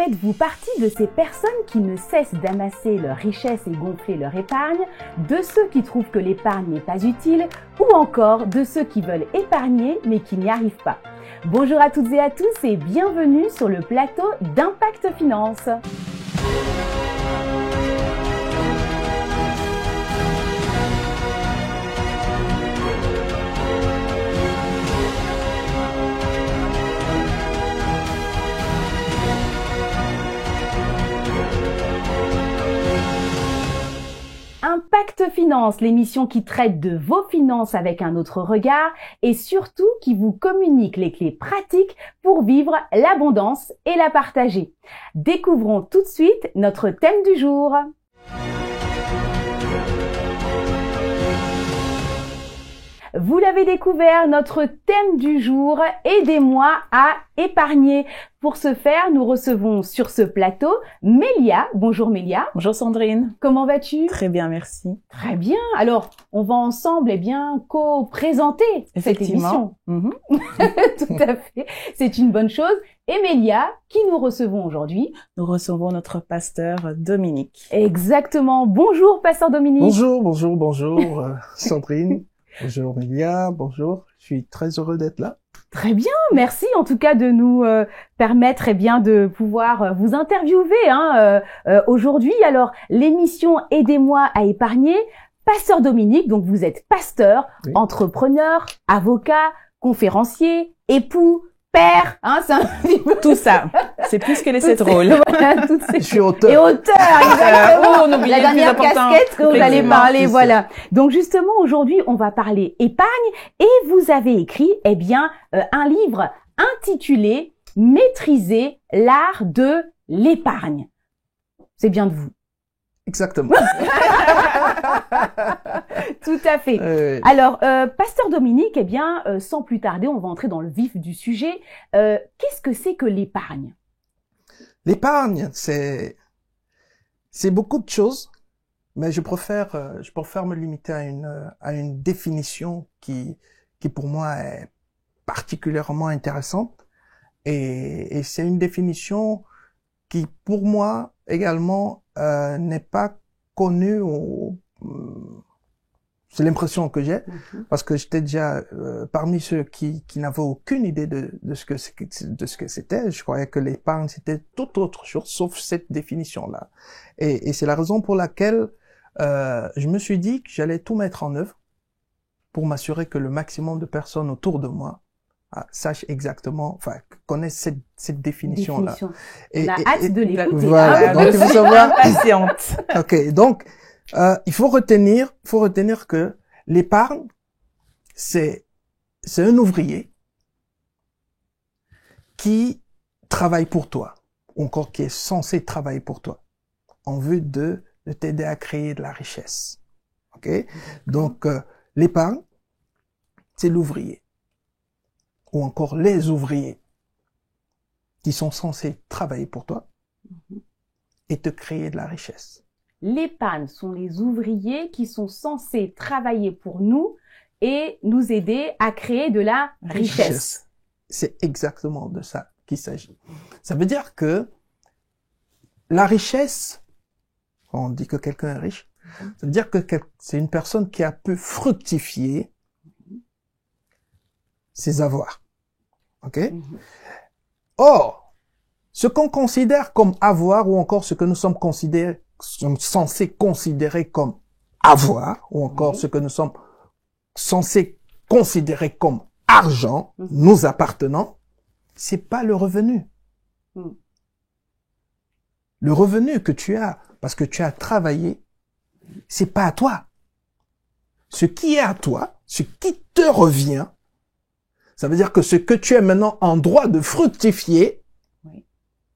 Faites-vous partie de ces personnes qui ne cessent d'amasser leur richesse et gonfler leur épargne, de ceux qui trouvent que l'épargne n'est pas utile, ou encore de ceux qui veulent épargner mais qui n'y arrivent pas? Bonjour à toutes et à tous et bienvenue sur le plateau d'Impact Finance. Impact Finance, l'émission qui traite de vos finances avec un autre regard et surtout qui vous communique les clés pratiques pour vivre l'abondance et la partager. Découvrons tout de suite notre thème du jour. Vous l'avez découvert, notre thème du jour, aidez-moi à épargner. Pour ce faire, nous recevons sur ce plateau Mélia. Bonjour Mélia. Bonjour Sandrine. Comment vas-tu? Très bien, merci. Très bien. Alors, on va ensemble, co-présenter cette émission. Tout à fait. C'est une bonne chose. Et Mélia, qui nous recevons aujourd'hui? Nous recevons notre pasteur Dominique. Exactement. Bonjour, pasteur Dominique. Bonjour, Sandrine. Bonjour Mélia, bonjour. Je suis très heureux d'être là. Très bien, merci en tout cas de nous permettre de pouvoir vous interviewer aujourd'hui. Alors, l'émission Aidez-moi à épargner, pasteur Dominique, donc vous êtes pasteur, oui, entrepreneur, avocat, conférencier, époux, père, c'est un petit peu tout ça. C'est plus que les 7 rôles. Voilà, je suis auteur. Et auteur, exactement. On oublie la dernière casquette que vous allez parler, voilà. Ça. Donc justement, aujourd'hui, on va parler épargne et vous avez écrit, un livre intitulé Maîtriser l'art de l'épargne. C'est bien de vous. Exactement. Tout à fait. Alors, pasteur Dominique, sans plus tarder, on va entrer dans le vif du sujet. Qu'est-ce que c'est que l'épargne? L'épargne, c'est beaucoup de choses, mais je préfère me limiter à une définition qui pour moi est particulièrement intéressante, et c'est une définition qui pour moi également n'est pas connue, c'est l'impression que j'ai, parce que j'étais déjà parmi ceux qui n'avaient aucune idée de ce que c'était. Je croyais que l'épargne c'était toute autre chose sauf cette définition-là. Et c'est la raison pour laquelle je me suis dit que j'allais tout mettre en œuvre pour m'assurer que le maximum de personnes autour de moi sachent exactement, connaissent cette définition-là. On a hâte de l'écouter. Voilà. Donc, il faut savoir. Patiente. Ok. Donc, il faut retenir que l'épargne, c'est un ouvrier qui travaille pour toi, ou encore qui est censé travailler pour toi, en vue de t'aider à créer de la richesse. Ok? Donc, l'épargne, c'est l'ouvrier, ou encore les ouvriers qui sont censés travailler pour toi et te créer de la richesse. L'épargne sont les ouvriers qui sont censés travailler pour nous et nous aider à créer de la richesse. C'est exactement de ça qu'il s'agit. Ça veut dire que la richesse, on dit que quelqu'un est riche, ça veut dire que c'est une personne qui a pu fructifier ses avoirs. Ok? Or, ce qu'on considère comme avoir, ou encore ce que nous sommes censés considérer comme avoir, ou encore ce que nous sommes censés considérer comme argent, nous appartenant, c'est pas le revenu. Le revenu que tu as, parce que tu as travaillé, c'est pas à toi. Ce qui est à toi, ce qui te revient, ça veut dire que ce que tu es maintenant en droit de fructifier,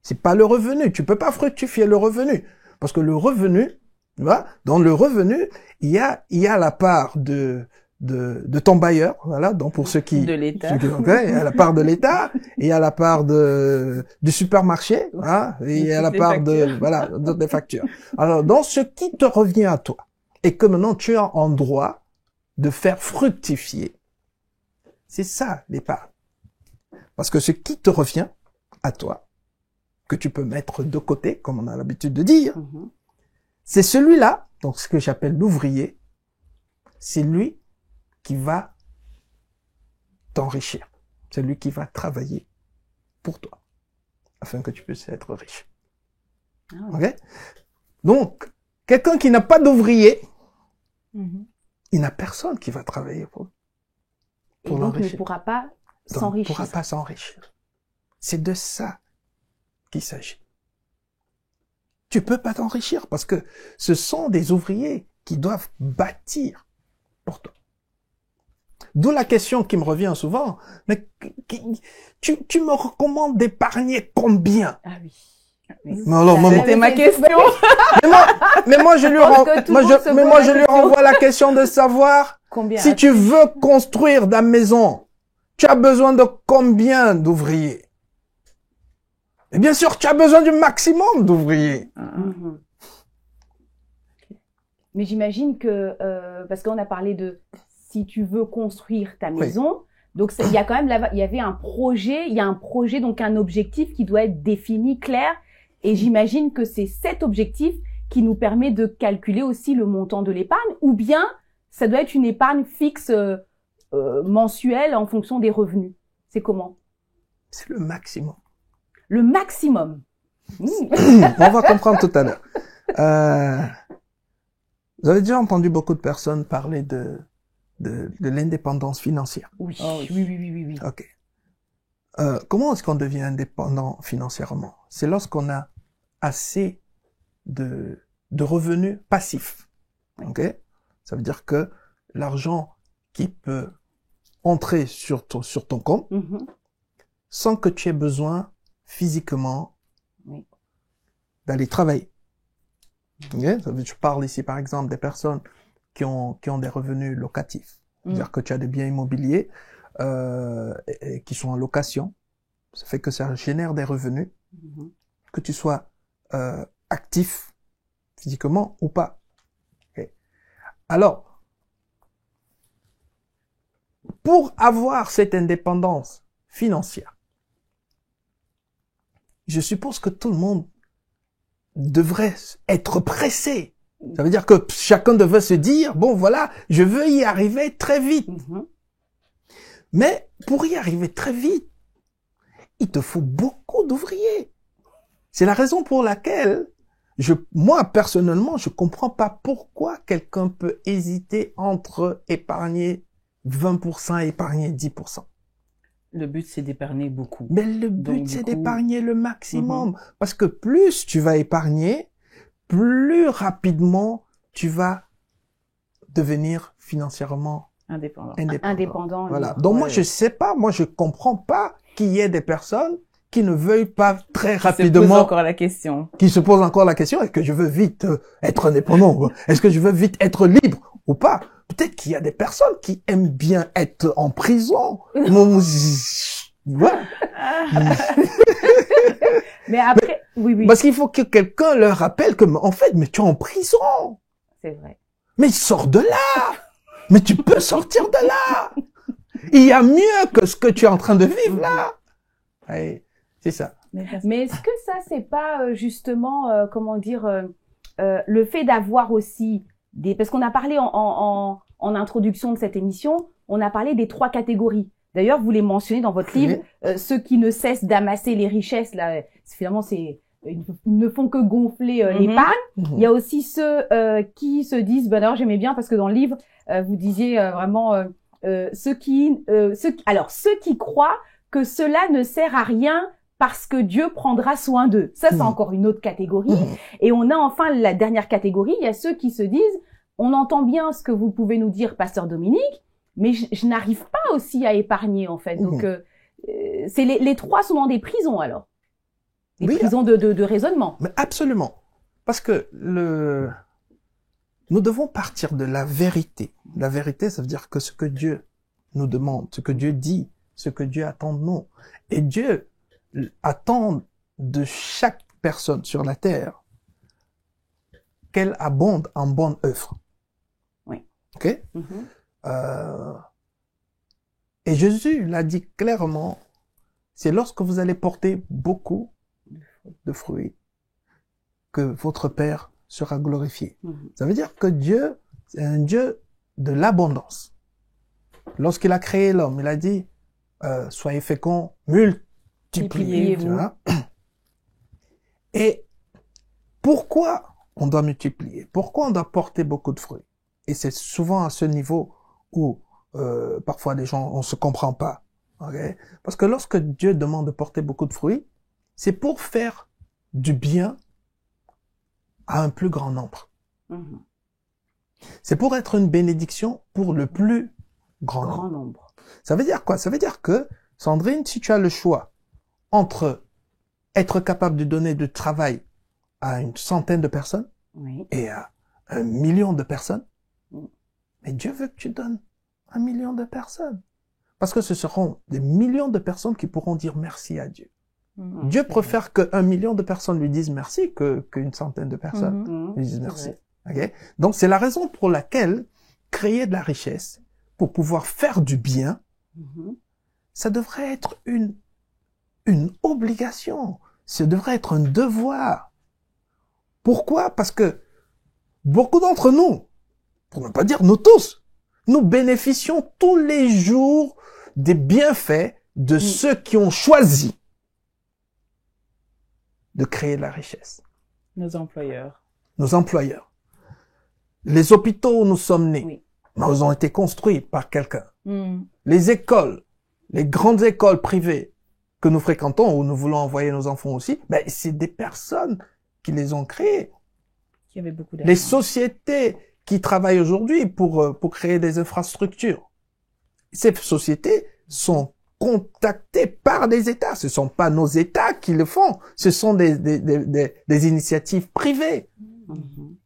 c'est pas le revenu. Tu peux pas fructifier le revenu. Parce que le revenu, tu vois, dans le revenu, il y a la part de ton bailleur, voilà, donc pour ceux qui... De l'État. Il y a la part de l'État, il y a la part du supermarché, et il y a la part des factures. Alors, dans ce qui te revient à toi, et que maintenant tu es en droit de faire fructifier, c'est ça l'épargne. Parce que ce qui te revient à toi, que tu peux mettre de côté, comme on a l'habitude de dire. Mhm. C'est celui-là, donc ce que j'appelle l'ouvrier, c'est lui qui va t'enrichir. C'est lui qui va travailler pour toi, afin que tu puisses être riche. Ah ouais. Ok? Donc, quelqu'un qui n'a pas d'ouvrier, Mhm. il n'a personne qui va travailler pour Et donc ne l'enrichir. pourra pas Donc, il ne s'enrichir. pourra pas s'enrichir. C'est de ça qu'il s'agit. Tu peux pas t'enrichir parce que ce sont des ouvriers qui doivent bâtir pour toi. D'où la question qui me revient souvent, mais tu me recommandes d'épargner combien? Ah oui. Mais alors, C'était ma question. mais moi, je lui Parce que tout le monde se pose la question. renvoie la question de savoir Combien? si tu veux construire ta maison, tu as besoin de combien d'ouvriers? Et bien sûr, tu as besoin du maximum d'ouvriers. Mhm. Mais j'imagine que, parce qu'on a parlé de si tu veux construire ta Oui. maison, donc il y a quand même il y avait un projet, il y a un projet, donc un objectif qui doit être défini, clair, et j'imagine que c'est cet objectif qui nous permet de calculer aussi le montant de l'épargne, ou bien ça doit être une épargne fixe mensuelle en fonction des revenus. C'est comment? C'est le maximum. Le maximum. On va comprendre tout à l'heure. Vous avez déjà entendu beaucoup de personnes parler de l'indépendance financière. Oui, Oh oui. oui. Ok. Comment est-ce qu'on devient indépendant financièrement? C'est lorsqu'on a assez de revenus passifs. Oui. Ok? Ça veut dire que l'argent qui peut entrer sur ton compte Mhm. sans que tu aies besoin physiquement Oui. d'aller travailler. Ok? Ça veut dire, je parle ici par exemple des personnes qui ont des revenus locatifs. C'est-à-dire que tu as des biens immobiliers et qui sont en location. Ça fait que ça génère des revenus, Mhm. que tu sois actif physiquement ou pas. Ok. Alors, pour avoir cette indépendance financière, je suppose que tout le monde devrait être pressé. Ça veut dire que chacun devrait se dire, bon voilà, je veux y arriver très vite. Mhm. Mais pour y arriver très vite, il te faut beaucoup d'ouvriers. C'est la raison pour laquelle moi, personnellement, je comprends pas pourquoi quelqu'un peut hésiter entre épargner 20% et épargner 10%. Le but, c'est d'épargner beaucoup. Mais le but, Donc, c'est du coup- d'épargner le maximum. Parce que plus tu vas épargner, plus rapidement tu vas devenir financièrement Indépendant. Indépendant. Voilà. oui. Donc moi, Ouais. je sais pas, moi, je comprends pas qu'il y ait des personnes qui ne veuillent pas très Se pose rapidement, encore la question. qui se posent encore la question, est-ce que je veux vite être indépendant? Est-ce que je veux vite être libre ou pas? Peut-être qu'il y a des personnes qui aiment bien être en prison. Ouais. Mais après, oui, Parce qu'il faut que quelqu'un leur rappelle que, en fait, mais tu es en prison. c'est vrai. Mais sors de là. Mais tu peux sortir de là. Il y a mieux que ce que tu es en train de vivre là. Ouais, c'est ça. Mais est-ce que ça, c'est pas justement, comment dire, le fait d'avoir aussi des... Parce qu'on a parlé en introduction de cette émission, on a parlé des 3 catégories. D'ailleurs, vous les mentionnez dans votre livre, ceux qui ne cessent d'amasser les richesses, là, finalement, ils ne font que gonfler l'épargne. Il y a aussi ceux qui se disent, ben alors j'aimais bien parce que dans le livre, vous disiez vraiment ceux qui croient que cela ne sert à rien parce que Dieu prendra soin d'eux. Ça, c'est encore une autre catégorie. Et on a enfin la dernière catégorie, il y a ceux qui se disent, on entend bien ce que vous pouvez nous dire, pasteur Dominique, mais je n'arrive pas aussi à épargner, en fait. Donc, c'est les 3 sont dans des prisons, alors. Des prisons de raisonnement. Mais absolument. Parce que nous devons partir de la vérité. La vérité, ça veut dire que ce que Dieu nous demande, ce que Dieu dit, ce que Dieu attend de nous. Et Dieu attend de chaque personne sur la terre qu'elle abonde en bonne œuvre. Oui. Ok? Et Jésus l'a dit clairement, c'est lorsque vous allez porter beaucoup de fruits, que votre Père sera glorifié. Mhm. Ça veut dire que Dieu, c'est un Dieu de l'abondance. Lorsqu'il a créé l'homme, il a dit, soyez féconds, multipliez-vous. Tu vois. Et pourquoi on doit multiplier? Pourquoi on doit porter beaucoup de fruits? Et c'est souvent à ce niveau où parfois les gens, on se comprend pas. Okay? Parce que lorsque Dieu demande de porter beaucoup de fruits, c'est pour faire du bien à un plus grand nombre. Mhm. C'est pour être une bénédiction pour le plus grand nombre. Grand nombre. Ça veut dire quoi? Ça veut dire que, Sandrine, si tu as le choix entre être capable de donner du travail à une centaine de personnes Oui. et à 1 million de personnes, Mm. mais Dieu veut que tu donnes 1 million de personnes. Parce que ce seront des millions de personnes qui pourront dire merci à Dieu. Mhm. Dieu préfère que 1 million de personnes lui disent merci qu'une centaine de personnes Mhm. lui disent C'est merci. vrai. Okay? Donc, c'est la raison pour laquelle créer de la richesse pour pouvoir faire du bien, Mhm. ça devrait être une obligation. Ça devrait être un devoir. Pourquoi? Parce que beaucoup d'entre nous, pour ne pas dire nous tous, nous bénéficions tous les jours des bienfaits de ceux qui ont choisi de créer de la richesse. Nos employeurs. Nos employeurs. Les hôpitaux où nous sommes nés, Oui. ils ont été construits par quelqu'un. Mm. Les écoles, les grandes écoles privées que nous fréquentons, où nous voulons envoyer nos enfants aussi, ben, c'est des personnes qui les ont créées. Qui avait beaucoup d'argent. Les sociétés qui travaillent aujourd'hui pour créer des infrastructures, ces sociétés sont contactées par des États. Ce sont pas nos États qui le font. Ce sont des initiatives privées. Mhm.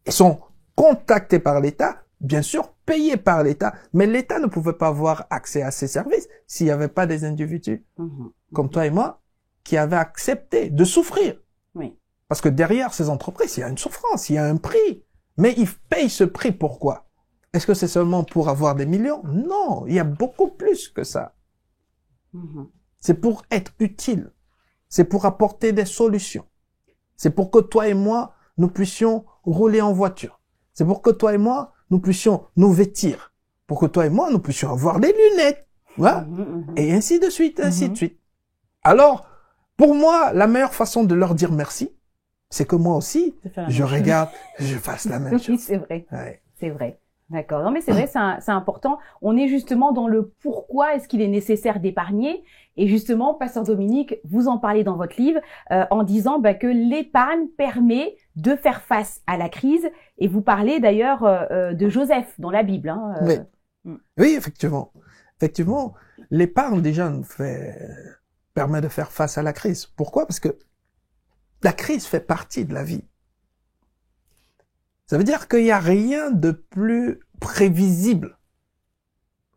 Ils sont contactés par l'État, bien sûr payés par l'État, mais l'État ne pouvait pas avoir accès à ces services s'il n'y avait pas des individus Mhm. comme toi et moi qui avaient accepté de souffrir. Oui. Parce que derrière ces entreprises, il y a une souffrance, il y a un prix. Mais ils payent ce prix pourquoi? Est-ce que c'est seulement pour avoir des millions? Non, il y a beaucoup plus que ça. Mhm. C'est pour être utile. C'est pour apporter des solutions. C'est pour que toi et moi, nous puissions rouler en voiture. C'est pour que toi et moi, nous puissions nous vêtir. Pour que toi et moi, nous puissions avoir des lunettes. Voilà. Mhm. Mhm. Et ainsi de suite, ainsi Mhm. de suite. Alors, pour moi, la meilleure façon de leur dire merci, c'est que moi aussi, De faire la je même chose. regarde, je fasse la même Oui, chose. c'est vrai. Ouais. C'est vrai. D'accord. Non, mais c'est vrai, c'est important. On est justement dans le pourquoi est-ce qu'il est nécessaire d'épargner. Et justement, Pasteur Dominique, vous en parlez dans votre livre en disant que l'épargne permet de faire face à la crise. Et vous parlez d'ailleurs de Joseph dans la Bible. Hein, Oui, effectivement. Effectivement, l'épargne déjà permet de faire face à la crise. Pourquoi? Parce que la crise fait partie de la vie. Ça veut dire qu'il n'y a rien de plus prévisible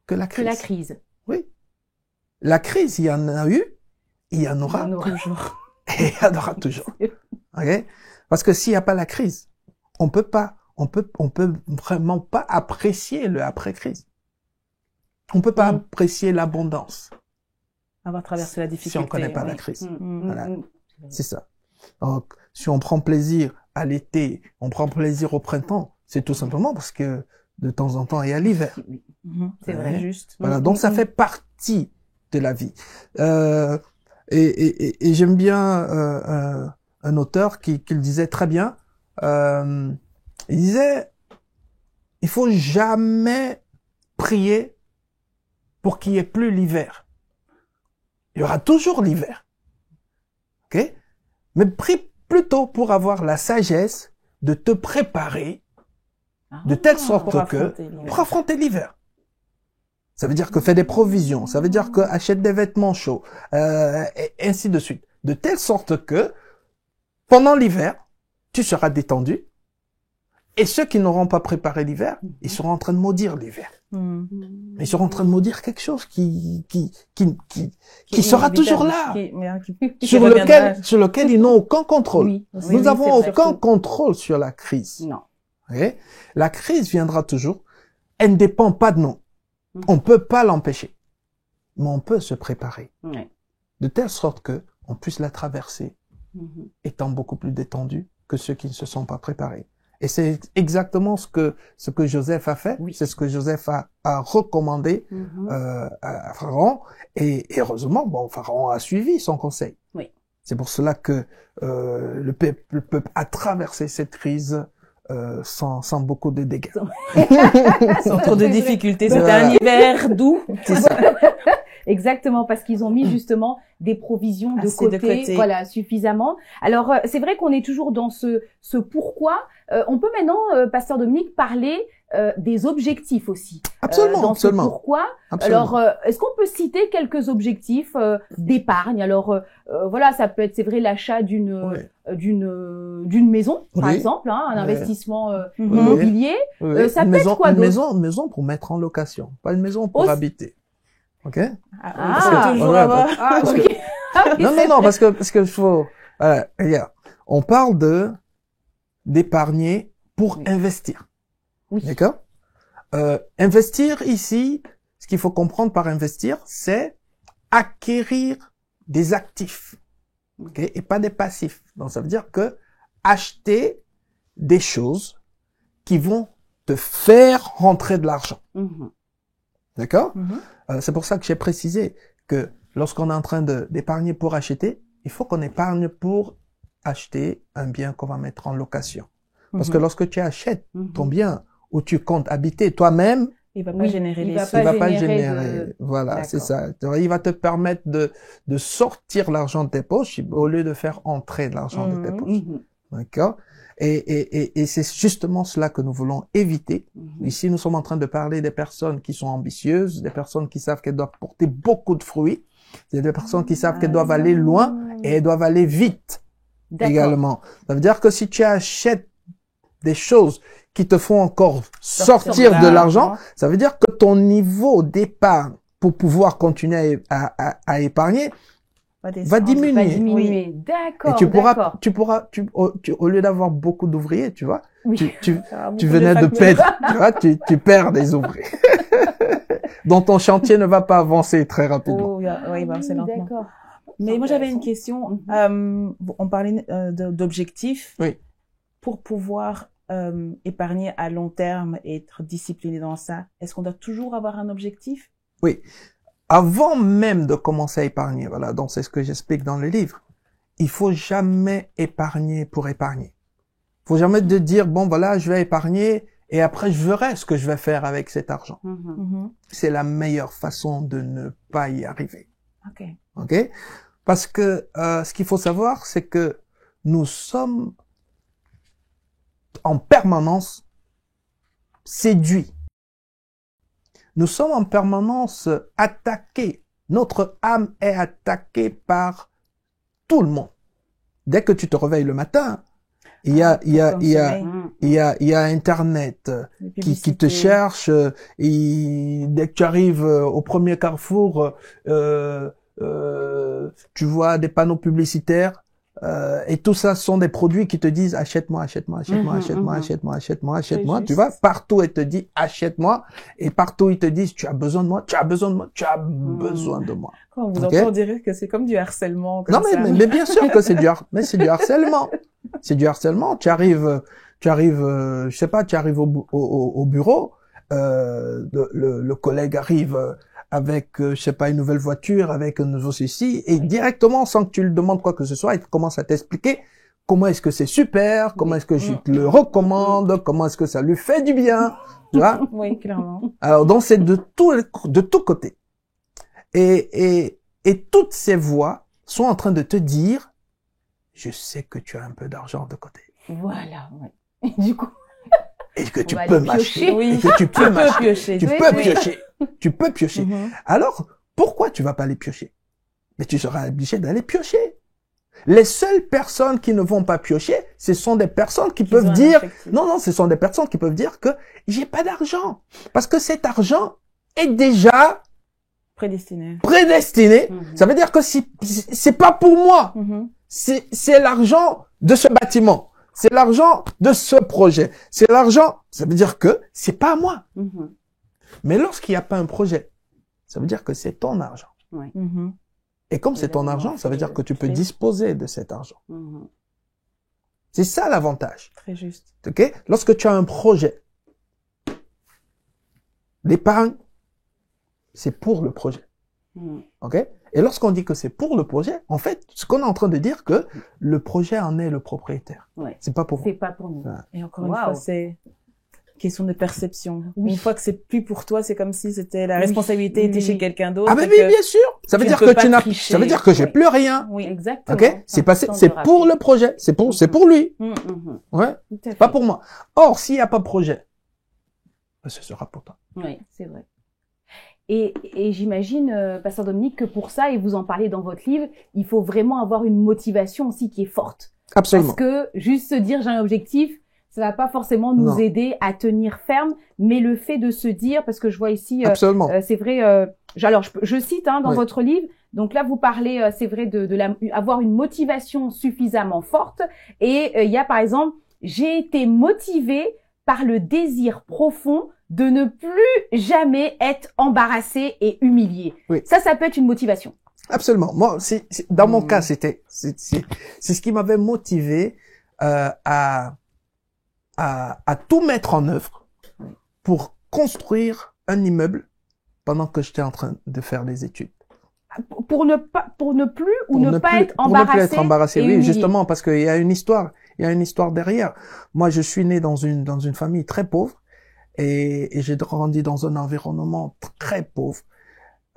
que la Que crise. la crise. Oui. La crise, il y en a eu, il y en aura, Il y en aura. Toujours. et il y en aura toujours. Ok? Parce que s'il n'y a pas la crise, on peut vraiment pas apprécier le après-crise. On peut pas apprécier l'abondance Avoir traversé la difficulté. si on connaît pas la oui. crise. Mm, Voilà. mm, C'est ça. Donc, si on prend plaisir à l'été, on prend plaisir au printemps, c'est tout simplement parce que de temps en temps, il y a l'hiver. Oui, Mhm. c'est Ouais. vrai. Juste. Voilà. Donc, ça fait partie de la vie. Et j'aime bien un auteur qui le disait très bien. Il disait, il faut jamais prier pour qu'il y ait plus l'hiver. Il y aura toujours l'hiver. Ok? Mais prie plutôt pour avoir la sagesse de te préparer de telle sorte pour que affronter l'hiver. pour affronter l'hiver. Ça veut dire que fais des provisions. Ça veut dire que achète des vêtements chauds, et ainsi de suite. De telle sorte que pendant l'hiver, tu seras détendu. Et ceux qui n'auront pas préparé l'hiver, ils seront en train de maudire l'hiver. Mhm. Ils seront en train de maudire quelque chose qui sera toujours là, sur lequel ils n'ont aucun contrôle. Oui, Nous oui, n'avons c'est vrai. aucun contrôle sur la crise. Non. Ok? La crise viendra toujours. Elle ne dépend pas de nous. Mhm. On peut pas l'empêcher. Mais on peut se préparer. Ouais. De telle sorte que on puisse la traverser étant beaucoup plus détendu que ceux qui ne se sont pas préparés. Et c'est exactement ce que Joseph a fait. Oui. C'est ce que Joseph a recommandé à Pharaon. Et heureusement, bon, Pharaon a suivi son conseil. Oui. C'est pour cela que le peuple a traversé cette crise sans beaucoup de dégâts. Sans trop de difficultés. C'était Voilà. un hiver doux. C'est ça. Exactement, parce qu'ils ont mis justement des provisions de Assez de côté, côté. voilà, suffisamment. Alors, c'est vrai qu'on est toujours dans ce pourquoi. On peut maintenant, Pasteur Dominique, parler des objectifs aussi. Absolument, Dans absolument. ce pourquoi. Absolument. Alors, est-ce qu'on peut citer quelques objectifs d'épargne? Alors, voilà, ça peut être, c'est vrai, l'achat d'une maison, par Oui. exemple, hein, un Ouais. investissement Oui. immobilier. Oui. ça Une peut être quoi une d'autre? maison pour mettre en location, pas une maison pour Aussi. habiter. Ok? Ah. C'est toujours Ouais, avoir. Ah, ok. Ah oui, Non, c'est non, vrai. parce que faut, regarde, on parle d'épargner pour Oui. investir. Oui. D'accord? Investir ici, ce qu'il faut comprendre par investir, c'est acquérir des actifs. Ok? Et pas des passifs. Donc, ça veut dire que acheter des choses qui vont te faire rentrer de l'argent. Mhm. D'accord? Mhm. C'est pour ça que j'ai précisé que lorsqu'on est en train d'épargner pour acheter, il faut qu'on épargne pour acheter un bien qu'on va mettre en location. Parce que lorsque tu achètes ton bien où tu comptes habiter toi-même, Il va pas Oui, générer il les va sous. pas il va pas générer générer. de- Voilà, c'est D'accord. ça. Il va te permettre de sortir l'argent de tes poches au lieu de faire entrer de l'argent de tes Mhm. poches. Mhm. D'accord? Et c'est justement cela que nous voulons éviter. Mhm. Ici, nous sommes en train de parler des personnes qui sont ambitieuses, des personnes qui savent qu'elles doivent porter beaucoup de fruits, c'est des personnes qui savent qu'elles doivent aller loin et elles doivent aller vite D'accord. également. Ça veut dire que si tu achètes des choses qui te font encore sortir de l'argent, ça veut dire que ton niveau d'épargne pour pouvoir continuer à épargner va Va diminuer. diminuer. D'accord. Et d'accord. au lieu d'avoir beaucoup d'ouvriers, tu vois, Oui. tu venais de perdre, tu vois, tu perds des ouvriers. Donc ton chantier ne va pas avancer très rapidement. Oh, oui, bah, c'est lentement. D'accord. Mais moi, j'avais une question. On parlait d'objectifs. Oui. Pour pouvoir épargner à long terme et être discipliné dans ça, est-ce qu'on doit toujours avoir un objectif? Oui. Avant même de commencer à épargner, voilà, donc c'est ce que j'explique dans le livre, il faut jamais épargner pour épargner. Il faut jamais te dire, bon, voilà, je vais épargner et après je verrai ce que je vais faire avec cet argent. Mhm. C'est la meilleure façon de ne pas y arriver. Ok. Ok? Parce que ce qu'il faut savoir, c'est que nous sommes en permanence séduits. Nous sommes en permanence attaqués. Notre âme est attaquée par tout le monde. Dès que tu te réveilles le matin, il y a Internet qui te cherche. Et dès que tu arrives au premier carrefour, tu vois des panneaux publicitaires. Et tout ça sont des produits qui te disent achète-moi, achète-moi, achète-moi, achète-moi, achète-moi, achète-moi, achète-moi. Tu vois, partout ils te disent achète-moi et partout ils te disent tu as besoin de moi, tu as besoin de moi, tu as besoin de moi. Quand on vous Ok. entend, on dirait que c'est comme du harcèlement. Comme Non ça. mais bien sûr que c'est mais c'est du harcèlement. C'est du harcèlement. Tu arrives, je sais pas, tu arrives au bureau, le collègue arrive avec, je sais pas, une nouvelle voiture, avec un nouveau ceci, et directement, sans que tu lui demandes quoi que ce soit, il commence à t'expliquer comment est-ce que c'est super, comment est-ce que je te le recommande, comment est-ce que ça lui fait du bien, tu vois. Oui, clairement. Alors, donc, c'est de tout côté. Et toutes ces voix sont en train de te dire, je sais que tu as un peu d'argent de côté. Voilà. Ouais. Et du coup, Et que tu va peux aller m'acheter. piocher. Oui. Et que tu peux m'acheter. piocher. Tu Oui, peux oui. piocher. Tu peux piocher. Mhm. Alors, pourquoi tu vas pas aller piocher? Mais tu seras obligé d'aller piocher. Les seules personnes qui ne vont pas piocher, ce sont des personnes qui peuvent ont un dire, objectif. non, ce sont des personnes qui peuvent dire que j'ai pas d'argent. Parce que cet argent est déjà Prédestiné. prédestiné. Mhm. Ça veut dire que si c'est pas pour moi. Mhm. C'est l'argent de ce bâtiment. C'est l'argent de ce projet. C'est l'argent. Ça veut dire que c'est pas à moi. Mhm. Mais lorsqu'il n'y a pas un projet, ça veut dire que c'est ton argent. Mhm. Et comme c'est ton argent, ça veut dire que tu peux disposer de cet argent. Mhm. C'est ça l'avantage. Très juste. Ok? Lorsque tu as un projet, l'épargne, c'est pour le projet. Mhm. Ok? Et lorsqu'on dit que c'est pour le projet, en fait, ce qu'on est en train de dire que le projet en est le propriétaire. Ouais. C'est pas pour vous. C'est pas pour nous. Voilà. Et encore une Waouh. fois, c'est question de perception. Oui. Une fois que c'est plus pour toi, c'est comme si c'était la Oui. responsabilité était Oui. chez quelqu'un d'autre. Ah ben et oui, que bien sûr. Ça veut tu dire ne peux que pas tu n'as, tricher. ça veut dire que j'ai Oui. plus rien. Oui. Exactement. Ok? C'est passé, important c'est de pour rappeler. le projet. C'est pour lui. Mhm, mhm. Ouais. Tout à fait. Pas pour moi. Or, s'il n'y a pas de projet, ben, ce sera pour toi. Oui, c'est vrai. Et j'imagine, Pasteur Dominique, que pour ça, et vous en parlez dans votre livre, il faut vraiment avoir une motivation aussi qui est forte. Absolument. Parce que juste se dire j'ai un objectif, ça va pas forcément nous Non. aider à tenir ferme, mais le fait de se dire, parce que je vois ici, Absolument. c'est vrai, alors je cite dans Oui. votre livre, donc là vous parlez, c'est vrai, avoir une motivation suffisamment forte, et il y a par exemple, j'ai été motivé par le désir profond de ne plus jamais être embarrassé et humilié. Oui. Ça peut être une motivation. Absolument. Moi, dans mon cas, c'est ce qui m'avait motivé à tout mettre en œuvre pour construire un immeuble pendant que j'étais en train de faire les études. Pour ne plus ou ne pas être pour ne plus embarrassé. être embarrassé. et Oui, humilié. justement, parce qu'il y a une histoire. Il y a une histoire derrière. Moi, je suis né dans une famille très pauvre et j'ai grandi dans un environnement très pauvre.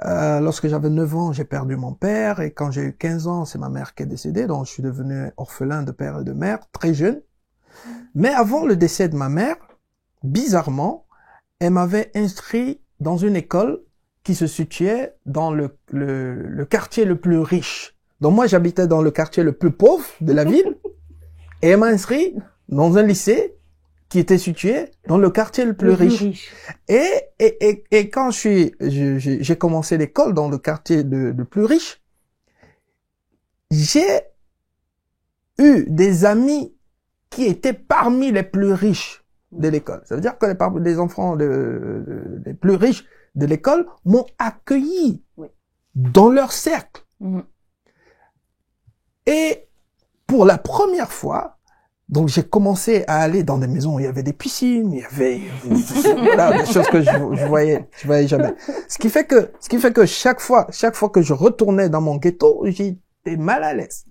Lorsque j'avais 9 ans, j'ai perdu mon père et quand j'ai eu 15 ans, c'est ma mère qui est décédée, donc je suis devenu orphelin de père et de mère, très jeune. Mais avant le décès de ma mère, bizarrement, elle m'avait inscrit dans une école qui se situait dans le quartier le plus riche. Donc moi, j'habitais dans le quartier le plus pauvre de la ville et elle m'a inscrit dans un lycée qui était situé dans le quartier le plus riche. Et quand j'ai commencé l'école dans le quartier le plus riche, j'ai eu des amis qui étaient parmi les plus riches de l'école. Ça veut dire que les enfants les plus riches de l'école m'ont accueilli dans leur cercle. Mhm. Et pour la première fois, donc j'ai commencé à aller dans des maisons où il y avait des piscines, il y avait voilà, des choses que je voyais jamais. Ce qui fait que chaque fois que je retournais dans mon ghetto, j'étais mal à l'aise.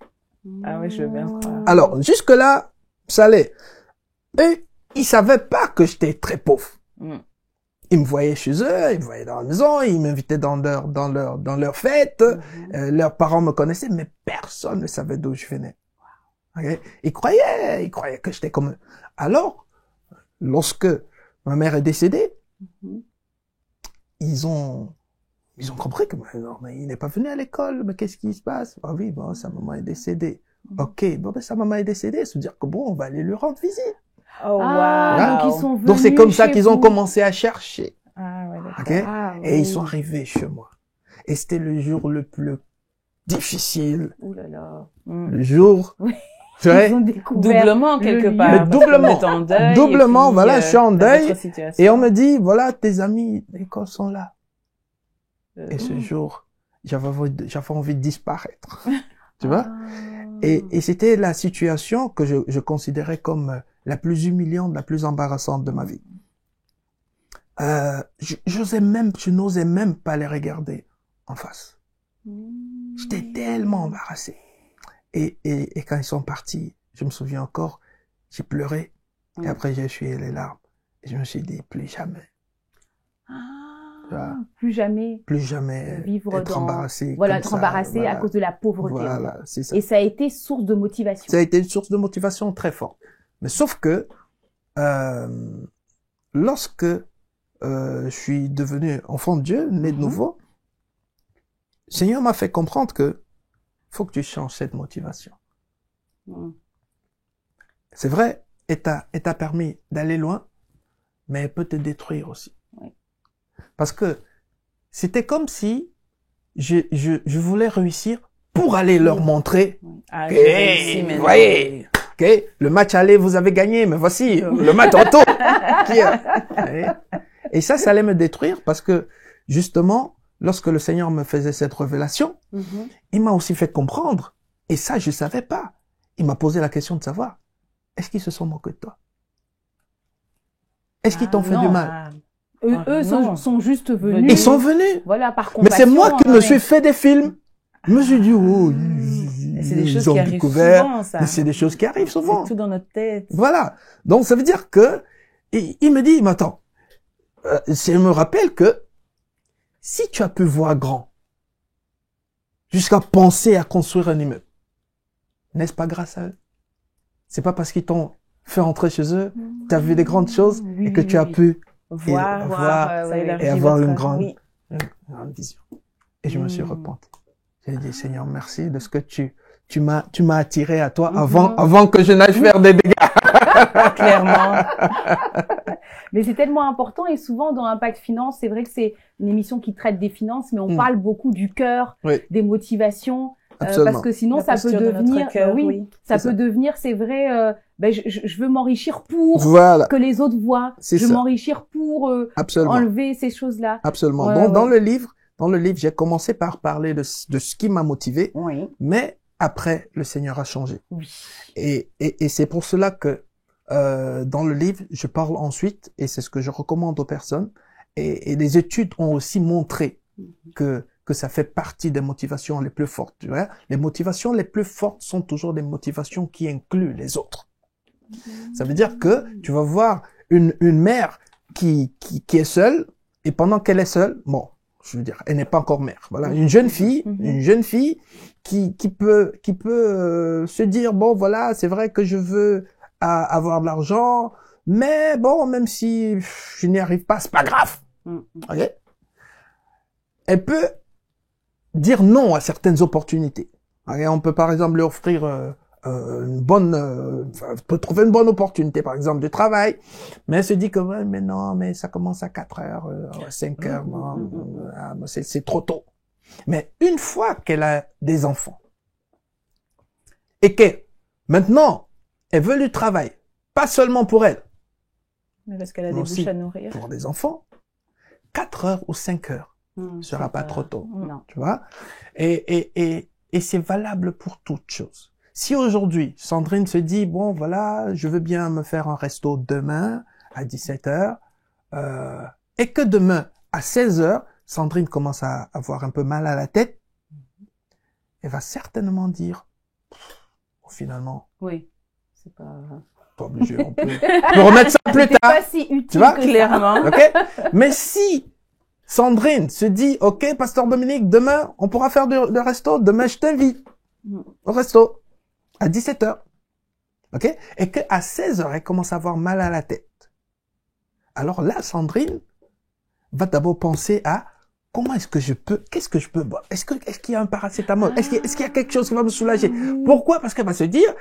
Ah oui, je veux bien croire. Alors jusque là, ça allait. Et ils savaient pas que j'étais très pauvre. Mhm. Ils me voyaient chez eux, ils me voyaient dans la maison, ils m'invitaient dans leur fête. Leurs parents me connaissaient, mais personne ne savait d'où je venais. Okay? Ils croyaient que j'étais comme eux. Alors, lorsque ma mère est décédée, ils ont compris que non, mais il n'est pas venu à l'école, mais qu'est-ce qui se passe? Ah oui, bon, sa maman est décédée. Ok, bon, ben, sa maman est décédée, se dire que bon, on va aller lui rendre visite. Oh, Ah, wow. donc ils sont venus Donc c'est comme ça chez qu'ils ont vous. commencé à chercher. Ah, ouais, d'accord. Ok? Ah, Et oui. ils sont arrivés chez moi. Et c'était le jour le plus difficile. Ouh là là. Mhm. Le jour, Oui. tu vois, Ils ont découvert Doublement, le quelque lieu. part. Mais parce que doublement. vous êtes en deuil, Doublement, et puis, voilà, je suis en dans deuil, votre situation. et on me dit, voilà, tes amis d'école sont là. Et ce jour, j'avais envie de disparaître. Tu vois? Et c'était la situation que je considérais comme la plus humiliante, la plus embarrassante de ma vie. Je n'osais même pas les regarder en face. J'étais tellement embarrassé. Et quand ils sont partis, je me souviens encore, j'ai pleuré. Et après, j'ai essuyé les larmes. Et je me suis dit, plus jamais. Tu vois, Plus jamais plus jamais vivre être dans... embarrassé. Voilà, comme être ça, embarrassé voilà. à cause de la pauvreté. Voilà, c'est ça. Et ça a été source de motivation. Ça a été une source de motivation très forte. Mais sauf que, lorsque je suis devenu enfant de Dieu, né de nouveau, le Seigneur m'a fait comprendre que faut que tu changes cette motivation. C'est vrai, elle t'a permis d'aller loin, mais elle peut te détruire aussi. Oui. Parce que c'était comme si je voulais réussir pour aller leur montrer Ah, que, j'ai réussi hey, maintenant. voyez, ok, le match aller, vous avez gagné, mais voici le match retour. Et ça allait me détruire parce que justement, lorsque le Seigneur me faisait cette révélation, il m'a aussi fait comprendre, et ça, je savais pas. Il m'a posé la question de savoir, est-ce qu'ils se sont moqués de toi? Est-ce qu'ils t'ont fait du mal? Eux sont juste venus. Ils sont venus. Voilà, par Mais compassion. c'est moi qui me suis fait des films. Je me suis dit, oh, C'est des choses ils ont qui arrivent découvert. souvent, ça. Mais c'est des choses qui arrivent souvent. C'est tout dans notre tête. Voilà. Donc, ça veut dire que, il me dit, mais attends, je me rappelle que, si tu as pu voir grand, jusqu'à penser à construire un immeuble, n'est-ce pas grâce à eux? C'est pas parce qu'ils t'ont fait entrer chez eux, tu as vu des grandes choses, et que tu as pu Voir, ça élargit et avoir votre- une grande, oui. une grande vision. Et je me suis repenti. J'ai dit, Seigneur, merci de ce que tu m'as attiré à toi avant que je n'aille faire des dégâts. Clairement. Mais c'est tellement important et souvent dans Impact Finance, c'est vrai que c'est une émission qui traite des finances, mais on parle beaucoup du cœur, Oui. des motivations, Absolument. parce que sinon La ça peut posture de notre devenir, cœur, oui, oui. ça C'est peut ça. devenir, c'est vrai, je veux m'enrichir pour Voilà. que les autres voient, C'est je veux ça. m'enrichir pour Absolument. enlever ces choses-là. Absolument. Ouais, Donc, ouais. dans le livre, j'ai commencé par parler de ce qui m'a motivé, Oui. mais après, le Seigneur a changé. Oui. Et c'est pour cela que dans le livre, je parle ensuite, et c'est ce que je recommande aux personnes, et les études ont aussi montré que ça fait partie des motivations les plus fortes. Tu vois? Les motivations les plus fortes sont toujours des motivations qui incluent les autres. Ça veut dire que tu vas voir une mère qui est seule, et pendant qu'elle est seule, bon, je veux dire, elle n'est pas encore mère. Voilà, une jeune fille qui peut se dire, bon, voilà, c'est vrai que je veux avoir de l'argent, mais bon, même si je n'y arrive pas, c'est pas grave. Ok? Elle peut dire non à certaines opportunités. Ok? On peut par exemple lui offrir une bonne, peut trouver une bonne opportunité, par exemple de travail, mais elle se dit que ouais, mais non, mais ça commence à 4 heures, 5 heures, c'est trop tôt. Mais une fois qu'elle a des enfants et que maintenant elle veut du travail, pas seulement pour elle, Mais parce qu'elle a mais des aussi bouches à nourrir. pour les enfants, 4 heures ou 5 heures sera pas trop tôt. Non. Tu vois? Et c'est valable pour toutes choses. Si aujourd'hui, Sandrine se dit, bon, voilà, je veux bien me faire un resto demain à 17h, et que demain, à 16h, Sandrine commence à avoir un peu mal à la tête, elle va certainement dire, finalement, Oui. C'est pas obligé, on peut remettre ça plus C'était tard. pas si utile Tu vois, que Clairement. Ok? Mais si Sandrine se dit, ok, Pasteur Dominique, demain, on pourra faire le resto, demain, je t'invite au resto à 17h. Ok? Et que à 16h, elle commence à avoir mal à la tête. Alors là, Sandrine va d'abord penser à comment est-ce que je peux, qu'est-ce que je peux boire? Est-ce qu'il y a un paracétamol? Est-ce qu'il y a quelque chose qui va me soulager? Pourquoi? Parce qu'elle va se dire,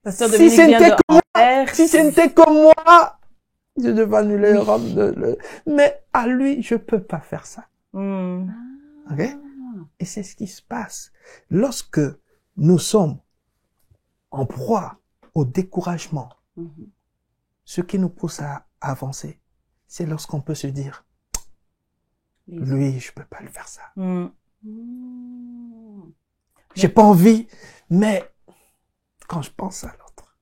Pasteur si Dominique vient c'était de comme Anvers. si c'était comme moi, je devais annuler mais à lui, je peux pas faire ça. Ok? Et c'est ce qui se passe. Lorsque nous sommes en proie au découragement, ce qui nous pousse à avancer, c'est lorsqu'on peut se dire, lui, je peux pas le faire ça. J'ai pas envie, mais quand je pense à l'autre,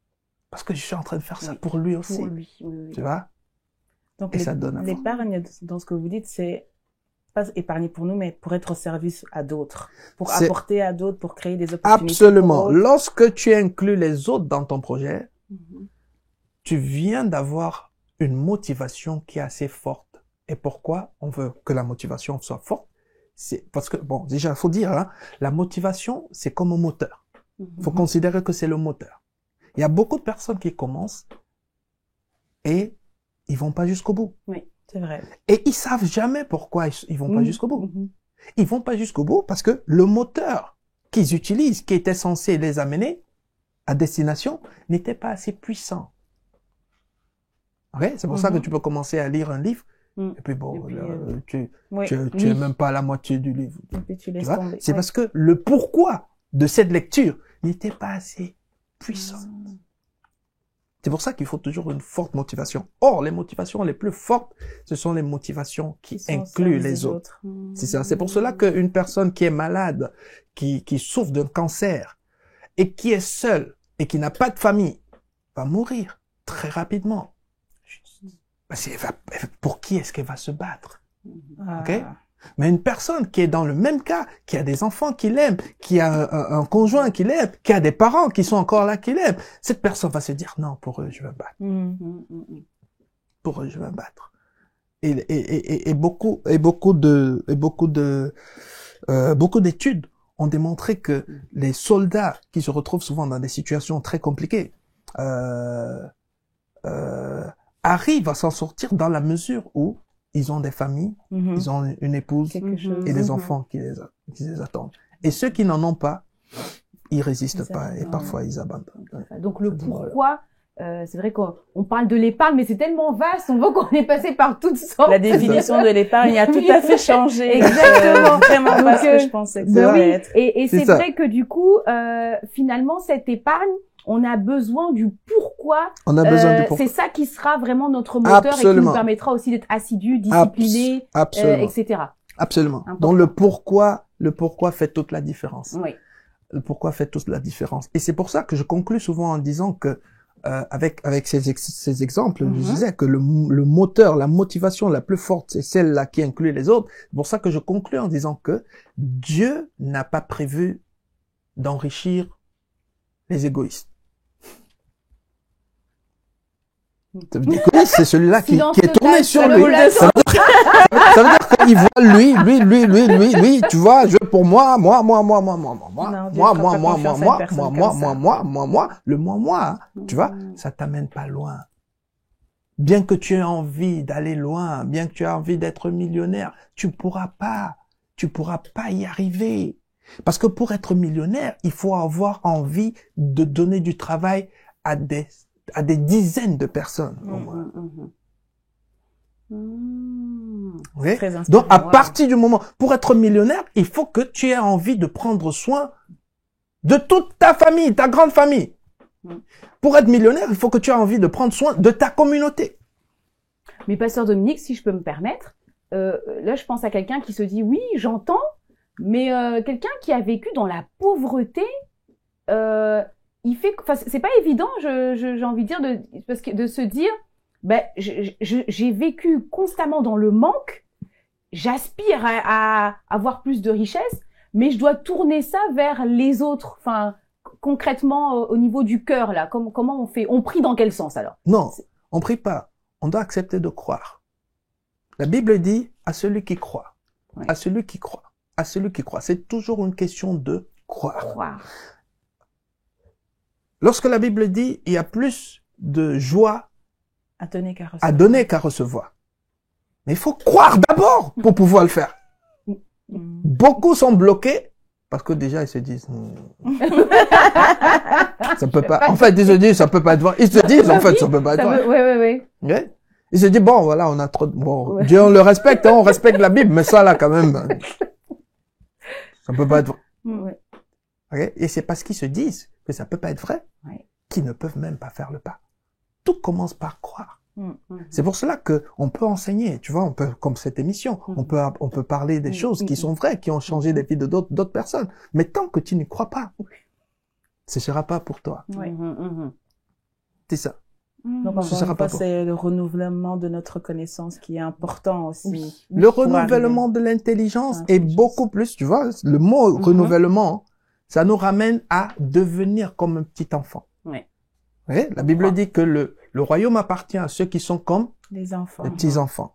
parce que je suis en train de faire ça pour lui aussi, pour lui. Oui. tu vois? Donc, Et ça donne à voir. l'épargne, dans ce que vous dites, c'est pas épargner pour nous, mais pour être au service à d'autres. Pour C'est- apporter à d'autres, pour créer des opportunités. Absolument. pour autres. Lorsque tu inclus les autres dans ton projet, tu viens d'avoir une motivation qui est assez forte. Et pourquoi on veut que la motivation soit forte? C'est parce que, bon, déjà, il faut dire, hein, la motivation, c'est comme un moteur. Il faut considérer que c'est le moteur. Il y a beaucoup de personnes qui commencent et ils vont pas jusqu'au bout. C'est vrai. Et ils savent jamais pourquoi ils vont pas jusqu'au bout. Ils vont pas jusqu'au bout parce que le moteur qu'ils utilisent, qui était censé les amener à destination, n'était pas assez puissant. Okay? C'est pour ça que tu peux commencer à lire un livre et puis bon, Et puis, là, tu es même pas à la moitié du livre. Et puis tu Tu laisses vois? tomber. C'est parce que le pourquoi de cette lecture n'était pas assez puissant. C'est pour ça qu'il faut toujours une forte motivation. Or, les motivations les plus fortes, ce sont les motivations qui incluent les autres. C'est ça. C'est pour cela qu'une personne qui est malade, qui souffre d'un cancer et qui est seule et qui n'a pas de famille, va mourir très rapidement. Pour qui est-ce qu'elle va se battre? Okay? Mais une personne qui est dans le même cas, qui a des enfants qui l'aiment, qui a un conjoint qui l'aime, qui a des parents qui sont encore là qui l'aiment, cette personne va se dire non, pour eux je vais me battre. Pour eux je vais me battre. Et beaucoup d'études ont démontré que les soldats qui se retrouvent souvent dans des situations très compliquées arrivent à s'en sortir dans la mesure où ils ont des familles, ils ont une épouse et des enfants qui les attendent. Et ceux qui n'en ont pas, ils résistent pas et parfois ils abandonnent. Donc le pourquoi, c'est vrai qu'on parle de l'épargne, mais c'est tellement vaste, on voit qu'on est passé par toutes sortes. La définition de l'épargne a tout à fait changé. Exactement. Vraiment pas ce que je pensais que ça allait être. Et c'est vrai que du coup, finalement, cette épargne, on a besoin du pourquoi. On a besoin du pourquoi. C'est ça qui sera vraiment notre moteur et qui nous permettra aussi d'être assidus, disciplinés, etc. Absolument. Donc le pourquoi fait toute la différence. Oui. Le pourquoi fait toute la différence. Et c'est pour ça que je conclus souvent en disant que avec ces exemples, je disais que le moteur, la motivation la plus forte, c'est celle-là qui inclut les autres. C'est pour ça que je conclus en disant que Dieu n'a pas prévu d'enrichir les égoïstes. C'est celui-là qui est tourné sur lui. Ça veut dire qu'il voit lui, tu vois, je pour moi, le moi, tu vois, ça t'amène pas loin. Bien que tu aies envie d'aller loin, bien que tu aies envie d'être millionnaire, tu pourras pas y arriver. Parce que pour être millionnaire, il faut avoir envie de donner du travail à des dizaines de personnes au moins. Okay? Donc à partir du moment, pour être millionnaire, il faut que tu aies envie de prendre soin de toute ta famille, ta grande famille. Pour être millionnaire, il faut que tu aies envie de prendre soin de ta communauté. Mais pasteur Dominique, si je peux me permettre, là je pense à quelqu'un qui se dit oui, j'entends, mais quelqu'un qui a vécu dans la pauvreté, c'est pas évident, j'ai envie de dire, de se dire, ben, j'ai vécu constamment dans le manque, j'aspire à avoir plus de richesse, mais je dois tourner ça vers les autres. Enfin, concrètement, au niveau du cœur, là, comment on fait? On prie dans quel sens, alors? Non, on prie pas. On doit accepter de croire. La Bible dit à celui qui croit, à celui qui croit, à celui qui croit. C'est toujours une question de croire. Lorsque la Bible dit il y a plus de joie à donner qu'à recevoir. Mais il faut croire d'abord pour pouvoir le faire. Beaucoup sont bloqués parce que déjà ils se disent ça peut pas. En fait, ils se disent ça peut pas être vrai. Ils se disent en fait ça peut pas être vrai. Oui. Ils se disent bon voilà, on a trop bon, Dieu on le respecte, on respecte la Bible, mais ça là quand même ça peut pas être vrai. Okay? Et c'est parce qu'ils se disent que ça peut pas être vrai qu'ils ne peuvent même pas faire le pas. Tout commence par croire. C'est pour cela que on peut enseigner, tu vois, on peut, comme cette émission, on peut parler des choses qui sont vraies, qui ont changé les vies de d'autres personnes. Mais tant que tu n'y crois pas, ce sera pas pour toi. C'est ça. Donc encore une fois, c'est le renouvellement de notre connaissance qui est important aussi. Le renouvellement de l'intelligence est beaucoup plus, tu vois, le mot renouvellement, ça nous ramène à devenir comme un petit enfant. La Bible dit que le royaume appartient à ceux qui sont comme les enfants. Les petits-enfants.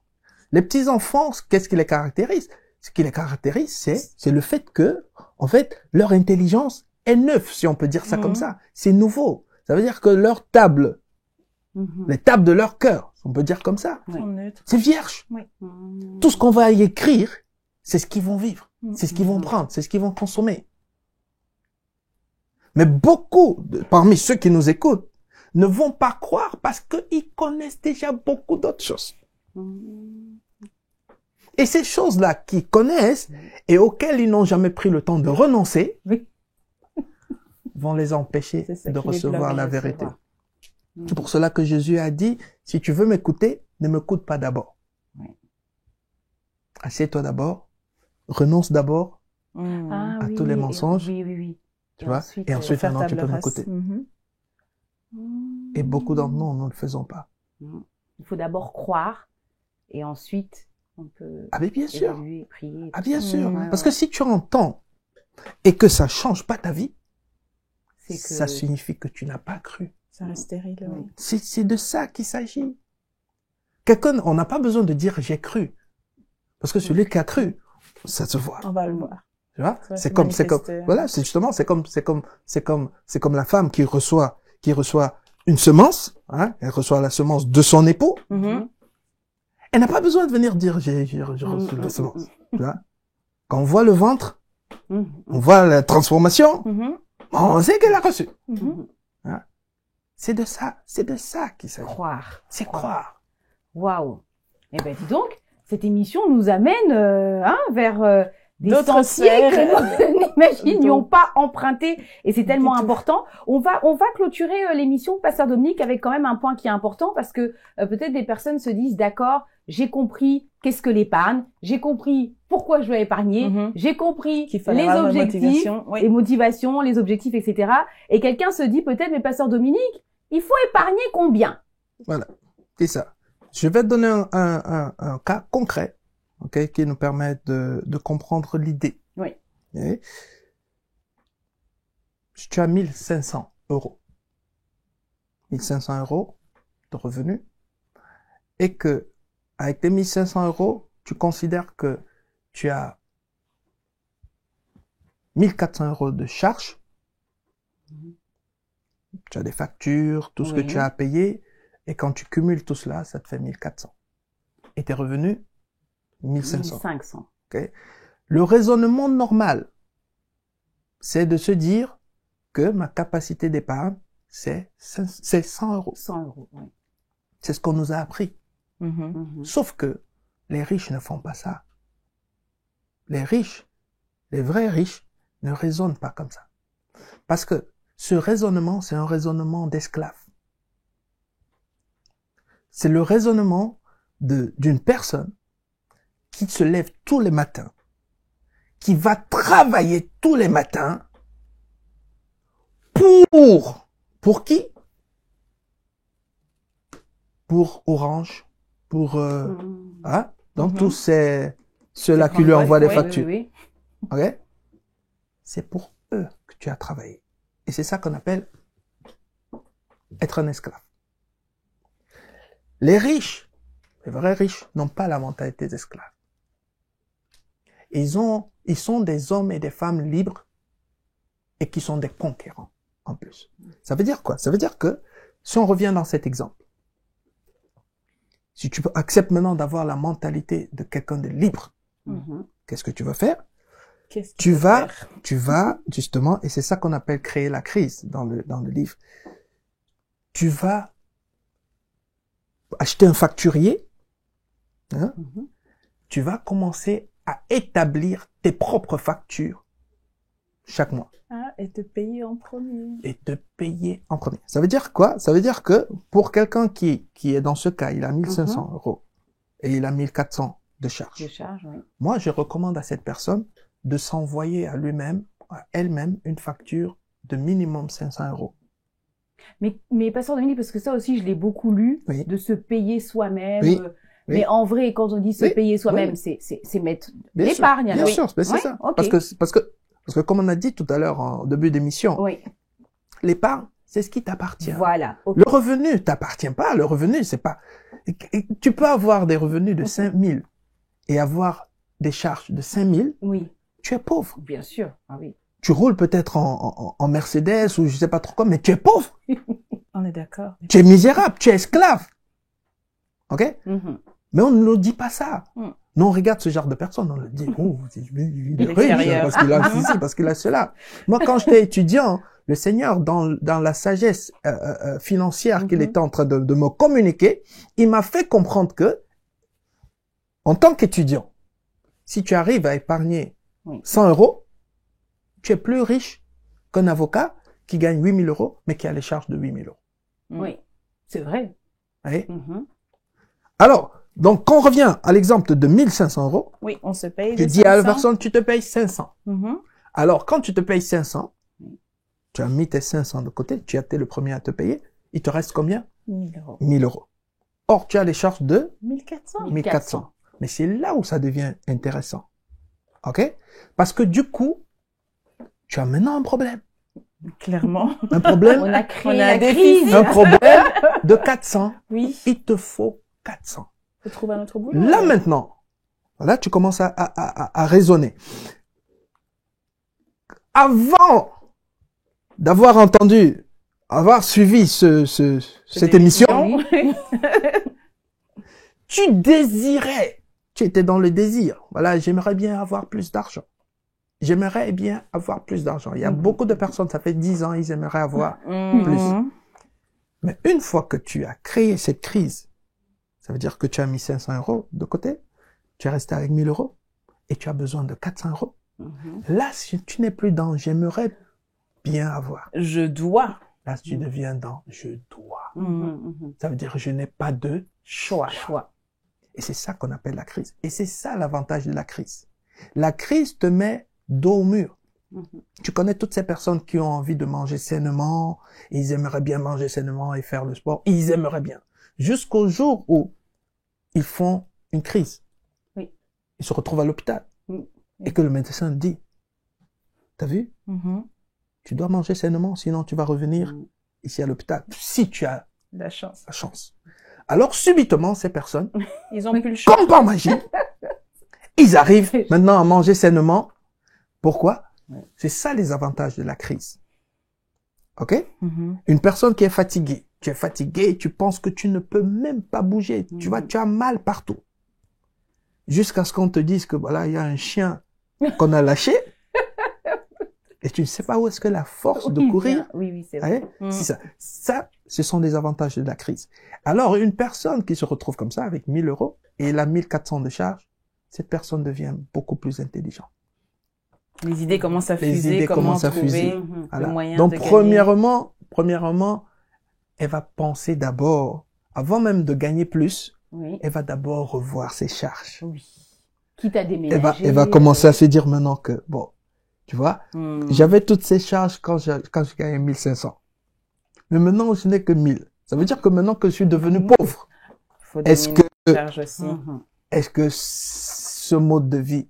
Les petits-enfants, qu'est-ce qui les caractérise? Ce qui les caractérise, c'est le fait que, en fait, leur intelligence est neuve, si on peut dire ça comme ça. C'est nouveau. Ça veut dire que leur table, les tables de leur cœur, on peut dire comme ça, c'est vierge. Tout ce qu'on va y écrire, c'est ce qu'ils vont vivre, c'est ce qu'ils vont prendre, c'est ce qu'ils vont consommer. Mais beaucoup, parmi ceux qui nous écoutent, ne vont pas croire parce qu'ils connaissent déjà beaucoup d'autres choses. Et ces choses-là qu'ils connaissent et auxquelles ils n'ont jamais pris le temps de renoncer, vont les empêcher de recevoir la vérité. C'est pour cela que Jésus a dit, si tu veux m'écouter, ne m'écoute pas d'abord. Oui. Assieds-toi d'abord, renonce d'abord Ah, à oui, tous les mensonges, oui. tu vois, et ensuite faire maintenant tu table peux rase. m'écouter. Et beaucoup d'entre nous, nous ne le faisons pas. Il faut d'abord croire et ensuite on peut Ah mais bien sûr, évaluer, prier. ah bien sûr. Ouais, Parce que si tu entends et que ça change pas ta vie, c'est que ça signifie que tu n'as pas cru. Ça reste stérile, oui. C'est de ça qu'il s'agit. Quelqu'un, on n'a pas besoin de dire j'ai cru. Parce que celui qui a cru, ça se voit. On va le voir. Tu vois? Ça va C'est se comme, manifester. voilà, c'est justement, c'est comme la femme qui reçoit une semence, hein, elle reçoit la semence de son époux. Elle n'a pas besoin de venir dire j'ai reçu la semence. Tu vois? Quand on voit le ventre, on voit la transformation, on sait qu'elle a reçu. Hein? C'est de ça qu'il s'agit. croire. C'est croire. Waouh. Eh ben dis donc, cette émission nous amène vers des D'autres sentiers sphères. que nous n'imaginions pas emprunter, et c'est tellement important. On va clôturer l'émission, Pasteur Dominique, avec quand même un point qui est important, parce que peut-être des personnes se disent d'accord, j'ai compris qu'est-ce que l'épargne, j'ai compris pourquoi je dois épargner, j'ai compris Qu'il fallait les avoir une objectifs, motivation, oui. les motivations, les objectifs, etc. Et quelqu'un se dit peut-être, mais Pasteur Dominique, il faut épargner combien? Voilà. C'est ça. Je vais te donner un cas concret, ok, qui nous permet de comprendre l'idée. Oui. Okay. Si tu as 1500 euros, 1500 euros de revenus, et que, avec tes 1500 euros, tu considères que tu as 1400 euros de charges, tu as des factures, tout ce que tu as à payer, et quand tu cumules tout cela, ça te fait 1400. Et tes revenus, 1500. 1500. Okay. Le raisonnement normal, c'est de se dire que ma capacité d'épargne, c'est 100 euros. 100 euros, oui. C'est ce qu'on nous a appris. Sauf que les riches ne font pas ça. Les riches, les vrais riches, ne raisonnent pas comme ça. Parce que ce raisonnement, c'est un raisonnement d'esclave. C'est le raisonnement d'une personne qui se lève tous les matins, qui va travailler tous les matins pour qui? Pour Orange, pour hein? Donc tous ceux-là qui lui envoient des factures. Oui. Ok? C'est pour eux que tu as travaillé. Et c'est ça qu'on appelle être un esclave. Les riches, les vrais riches, n'ont pas la mentalité d'esclave. Ils sont des hommes et des femmes libres et qui sont des conquérants, en plus. Ça veut dire quoi? Ça veut dire que, si on revient dans cet exemple, si tu acceptes maintenant d'avoir la mentalité de quelqu'un de libre, qu'est-ce que tu vas faire? Tu vas, justement, et c'est ça qu'on appelle créer la crise dans le livre, tu vas acheter un facturier, hein? Tu vas commencer à établir tes propres factures chaque mois. Ah, et te payer en premier. Et te payer en premier. Ça veut dire quoi? Ça veut dire que pour quelqu'un qui est dans ce cas, il a 1500 euros et il a 1400 de charge. De charge, oui. Moi, je recommande à cette personne de s'envoyer à lui-même, à elle-même, une facture de minimum 500 euros. Mais Pasteur Dominique, parce que ça aussi, je l'ai beaucoup lu, Oui. de se payer soi-même. Oui. Mais Oui. en vrai, quand on dit se Oui. payer soi-même, Oui. c'est mettre Bien sûr. l'épargne. Bien oui. sûr, c'est Ouais, ça. ok. Parce que comme on a dit tout à l'heure en début d'émission, Oui, l'épargne, c'est ce qui t'appartient. voilà. Ok. Le revenu t'appartient pas. Le revenu, c'est pas... Tu peux avoir des revenus de 5000 et avoir des charges de 5000. Oui, Tu es pauvre. bien sûr. Ah oui. Tu roules peut-être en Mercedes ou je sais pas trop quoi, mais tu es pauvre. On est d'accord. Tu es misérable. Tu es esclave. OK? Mhm. Mais on ne nous dit pas ça. Mm. Nous, on regarde ce genre de personnes, on le dit, oh, il est riche, l'extérieur. parce qu'il a ceci, parce qu'il a cela. Moi, quand j'étais étudiant, le Seigneur, dans la sagesse financière qu'il était en train de me communiquer, il m'a fait comprendre que, en tant qu'étudiant, si tu arrives à épargner 100 euros, tu es plus riche qu'un avocat qui gagne 8000 euros, mais qui a les charges de 8000 euros. Oui. C'est vrai. Oui. Mhm. Alors, donc, quand on revient à l'exemple de 1500 €, Oui, on se paye. tu les dis à la 500. personne, tu te payes 500. Mhm. Alors, quand tu te payes 500, tu as mis tes 500 de côté, tu as été le premier à te payer, il te reste combien? 1000 euros. 1000 €. Or, tu as les charges de 1400. 1400. Mais c'est là où ça devient intéressant. OK? Parce que du coup, tu as maintenant un problème. Clairement. Un problème, On a créé On a la un crise. déficit. un problème de 400. Oui. Il te faut 400. Faut trouver un autre boulot. Là maintenant, là tu commences à raisonner. Avant d'avoir entendu, avoir suivi cette émission, tu désirais, tu étais dans le désir. Voilà, j'aimerais bien avoir plus d'argent. J'aimerais bien avoir plus d'argent. Il y a beaucoup de personnes, ça fait 10 ans, ils aimeraient avoir plus. Mais une fois que tu as créé cette crise, ça veut dire que tu as mis 500 € de côté, tu es resté avec 1000 € et tu as besoin de 400 €. Là, si tu n'es plus dans j'aimerais bien avoir. Je dois. Là, tu deviens dans je dois. Mhm. Ça veut dire je n'ai pas de choix. Choix. Et c'est ça qu'on appelle la crise. Et c'est ça l'avantage de la crise. La crise te met dos au mur. Tu connais toutes ces personnes qui ont envie de manger sainement, ils aimeraient bien manger sainement et faire le sport, ils aimeraient bien. Jusqu'au jour où ils font une crise. Oui. Ils se retrouvent à l'hôpital. Oui. Et que le médecin dit, t'as vu? Tu dois manger sainement, sinon tu vas revenir ici à l'hôpital. Si tu as La chance. la chance. Alors, subitement, ces personnes, Ils ont plus le choix. comme par magie, ils arrivent maintenant à manger sainement. Pourquoi? C'est ça les avantages de la crise. OK? Une personne qui est fatiguée. Tu es fatigué, tu penses que tu ne peux même pas bouger. Tu vois, tu as mal partout. Jusqu'à ce qu'on te dise que voilà, il y a un chien qu'on a lâché. Et tu ne sais pas où est-ce que la force de courir. Oui, c'est vrai. C'est ça. Ça, ce sont des avantages de la crise. Alors, une personne qui se retrouve comme ça avec 1000 € et elle a 1400 de charge, cette personne devient beaucoup plus intelligente. Les idées commencent à Les fuser. idées Comment commencent à trouver fuser. le Voilà. moyen Donc, de gagner. premièrement, elle va penser d'abord, avant même de gagner plus, Oui. elle va d'abord revoir ses charges. Oui. Quitte à déménager. Elle va commencer à se dire maintenant que, bon, tu vois, j'avais toutes ces charges quand je gagnais 1500. Mais maintenant, je n'ai que 1000. Ça veut dire que maintenant que je suis devenu pauvre, Faut est-ce diminuer que, la charge aussi. est-ce que ce mode de vie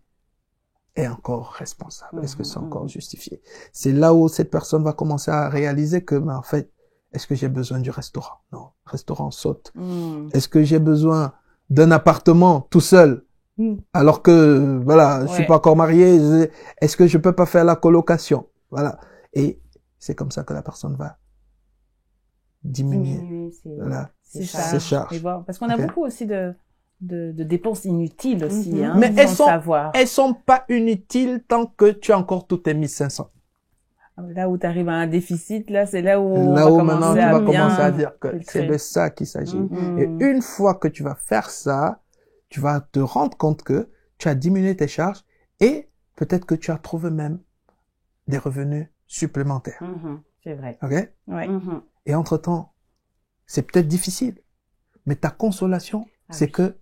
est encore responsable? Est-ce que c'est encore justifié? C'est là où cette personne va commencer à réaliser que, mais en fait, est-ce que j'ai besoin du restaurant? Non, le restaurant saute. Est-ce que j'ai besoin d'un appartement tout seul? Alors que, voilà, je suis pas encore marié. Est-ce que je peux pas faire la colocation? Voilà. Et c'est comme ça que la personne va diminuer voilà, ses ses charges. Et voir. Parce qu'on a beaucoup aussi de dépenses inutiles aussi, hein, Mais sans savoir. elles sont pas inutiles tant que tu as encore tous tes 1500. Là où tu arrives à un déficit, là, c'est là où maintenant tu vas commencer à dire que filtrer. c'est de ça qu'il s'agit. Et une fois que tu vas faire ça, tu vas te rendre compte que tu as diminué tes charges et peut-être que tu as trouvé même des revenus supplémentaires. C'est vrai. OK? Ouais. Et entre-temps, c'est peut-être difficile, mais ta consolation, c'est que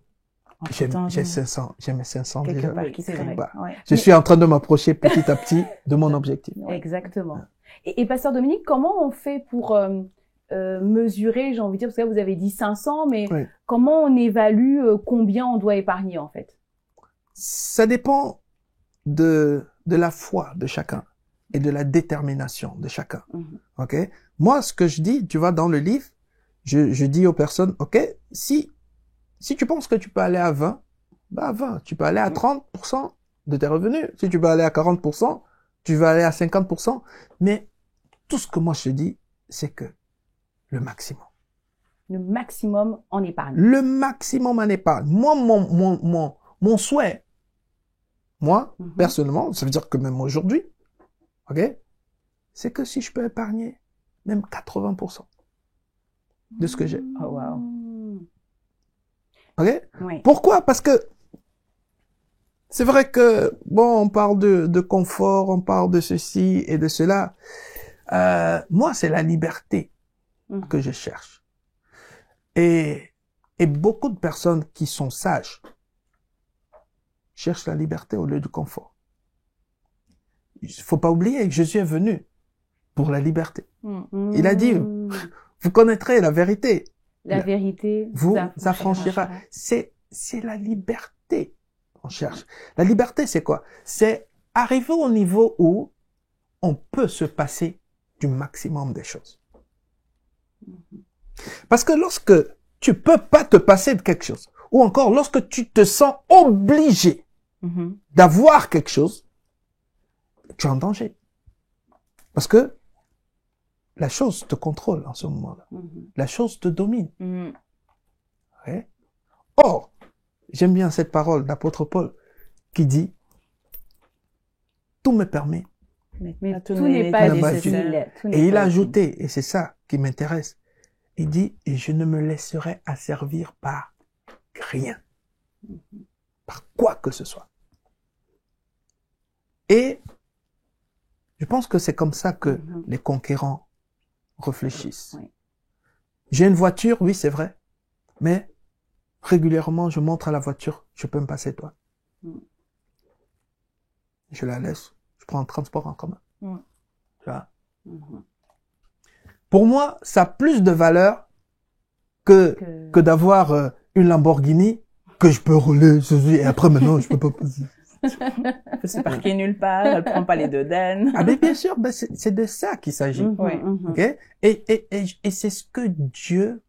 j'ai 500, j'ai mes 500 quelque déjà. part qui c'est traîne. vrai. Ouais. Je suis en train de m'approcher petit à petit de mon objectif. Exactement. Et Pasteur Dominique, comment on fait pour mesurer, j'ai envie de dire, parce que là, vous avez dit 500, mais comment on évalue combien on doit épargner, en fait? Ça dépend de la foi de chacun et de la détermination de chacun. OK? Moi, ce que je dis, tu vois, dans le livre, je dis aux personnes, OK, si tu penses que tu peux aller à 20, bah 20. Tu peux aller à 30% de tes revenus. Si tu peux aller à 40%, tu vas aller à 50%. Mais tout ce que moi je te dis, c'est que le maximum. Le maximum en épargne. Le maximum en épargne. Moi, mon souhait, moi, personnellement, ça veut dire que même aujourd'hui, OK, c'est que si je peux épargner même 80% de ce que j'ai. Oh, wow. OK? Oui. Pourquoi? Parce que c'est vrai que, bon, on parle de confort, on parle de ceci et de cela. Moi, c'est la liberté que je cherche. Et beaucoup de personnes qui sont sages cherchent la liberté au lieu du confort. Il faut pas oublier que Jésus est venu pour la liberté. Il a dit, vous connaîtrez la vérité. La vérité vous affranchira. C'est la liberté qu'on cherche. La liberté, c'est quoi? C'est arriver au niveau où on peut se passer du maximum des choses. Parce que lorsque tu peux pas te passer de quelque chose, ou encore lorsque tu te sens obligé d'avoir quelque chose, tu es en danger. Parce que la chose te contrôle en ce moment-là. La chose te domine. Ouais. Or, j'aime bien cette parole d'apôtre Paul qui dit « Tout me permet, mais tout n'est pas nécessaire. » Et il a ajouté, et c'est ça qui m'intéresse, il dit « Et je ne me laisserai asservir par rien. » Par quoi que ce soit. Et je pense que c'est comme ça que les conquérants réfléchissent. J'ai une voiture, oui, c'est vrai, mais régulièrement, je montre à la voiture, je peux me passer toi. Je la laisse, je prends un transport en commun. Tu vois? Pour moi, ça a plus de valeur que d'avoir une Lamborghini que je peux rouler, et après maintenant, je peux pas passer. Elle peut se parquer nulle part, elle prend pas les deux d'âne. Ah, mais bien sûr, ben c'est de ça qu'il s'agit. Okay? Et c'est ce que Dieu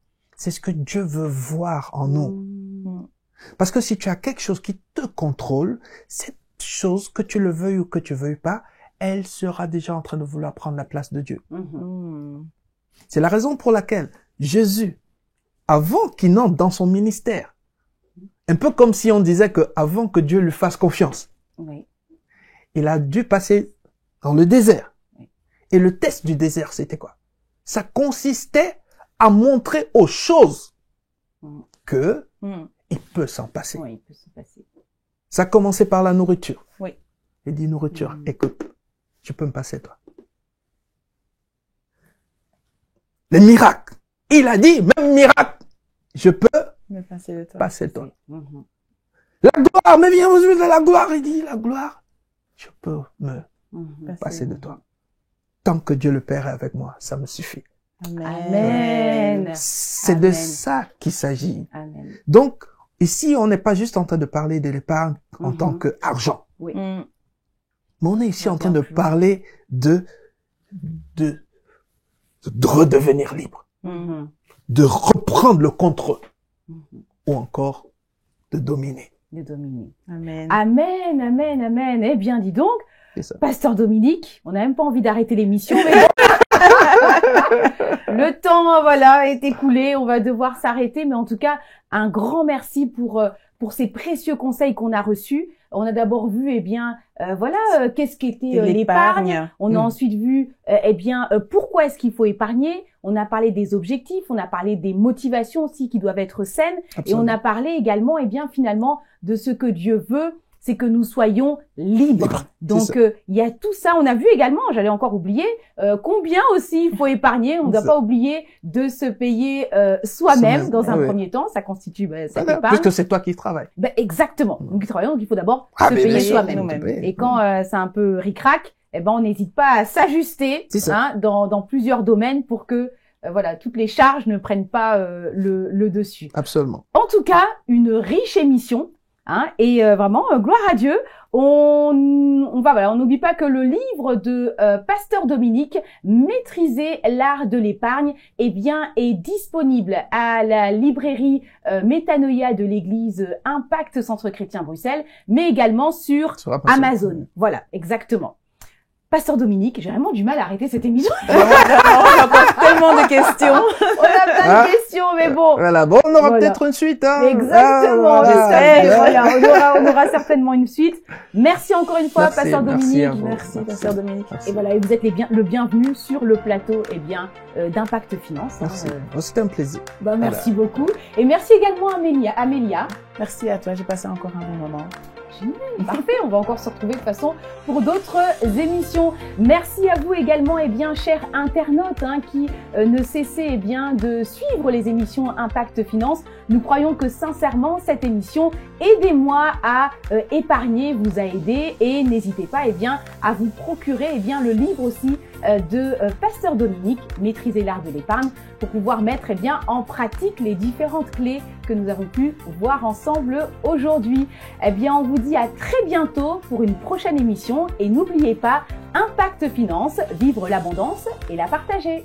veut voir en nous. Parce que si tu as quelque chose qui te contrôle, cette chose, que tu le veuilles ou que tu veuilles pas, elle sera déjà en train de vouloir prendre la place de Dieu. C'est la raison pour laquelle Jésus, avant qu'il entre dans son ministère, un peu comme si on disait que avant que Dieu lui fasse confiance, il a dû passer dans le désert. Et le test du désert, c'était quoi? Ça consistait à montrer aux choses que il peut s'en passer. il peut s'en passer. Ça a commencé par la nourriture. Il dit nourriture, écoute, je peux me passer toi. Les miracles. Il a dit, même miracle, je peux me passer de toi. Passer de toi. La gloire, mais viens aujourd'hui de la gloire. Il dit, la gloire, je peux me passer de toi. Tant que Dieu le Père est avec moi, ça me suffit. Amen. C'est de ça qu'il s'agit. Donc, ici, on n'est pas juste en train de parler de l'épargne en tant qu'argent. Mais on est ici en train de parler de redevenir libre. De reprendre le contrôle. Ou encore de dominer. Amen. Amen, amen, amen. Eh bien, dis donc, Pasteur Dominique, on n'a même pas envie d'arrêter l'émission, mais le temps, voilà, est écoulé. On va devoir s'arrêter, mais en tout cas, un grand merci pour ces précieux conseils qu'on a reçus. On a d'abord vu, eh bien, qu'est-ce qu'était l'épargne. On a ensuite vu, pourquoi est-ce qu'il faut épargner. On a parlé des objectifs, on a parlé des motivations aussi qui doivent être saines. Absolument. Et on a parlé également, eh bien, finalement, de ce que Dieu veut, c'est que nous soyons libres. Donc, il y a tout ça. On a vu également, j'allais encore oublier, combien aussi il faut épargner. On ne doit pas oublier de se payer soi-même dans un premier temps. Ça constitue cette épargne. Puisque c'est toi qui travailles. Exactement. Donc, il faut d'abord se payer soi-même. Et quand c'est un peu ric-rac, on n'hésite pas à s'ajuster dans plusieurs domaines pour que toutes les charges ne prennent pas le dessus. Absolument. En tout cas, une riche émission. Et vraiment, gloire à Dieu. On n'oublie pas que le livre de Pasteur Dominique, Maîtriser l'art de l'épargne, est disponible à la librairie Métanoïa de l'église Impact Centre Chrétien Bruxelles, mais également sur Amazon. Voilà, exactement. Pasteur Dominique, j'ai vraiment du mal à arrêter cette émission. On a encore tellement de questions. On a plein de questions, mais bon. Voilà, bon, on aura peut-être une suite, hein. Exactement, on aura certainement une suite. Merci encore une fois, Pasteur Dominique. Merci, Pasteur Dominique. Et voilà, et vous êtes le bienvenu sur le plateau, d'Impact Finance. Merci. C'était un plaisir. Merci beaucoup. Et merci également à Amélia. Merci à toi, j'ai passé encore un bon moment. Génial, parfait. On va encore se retrouver de toute façon pour d'autres émissions. Merci à vous également, chers internautes, qui ne cessez de suivre les émissions Impact Finance. Nous croyons que sincèrement, cette émission Aidez-moi à épargner vous a aidé, et n'hésitez pas à vous procurer le livre aussi de Pasteur Dominique, Maîtriser l'art de l'épargne, pour pouvoir mettre en pratique les différentes clés que nous avons pu voir ensemble aujourd'hui. On vous dit à très bientôt pour une prochaine émission, et n'oubliez pas, Impact Finance, vivre l'abondance et la partager.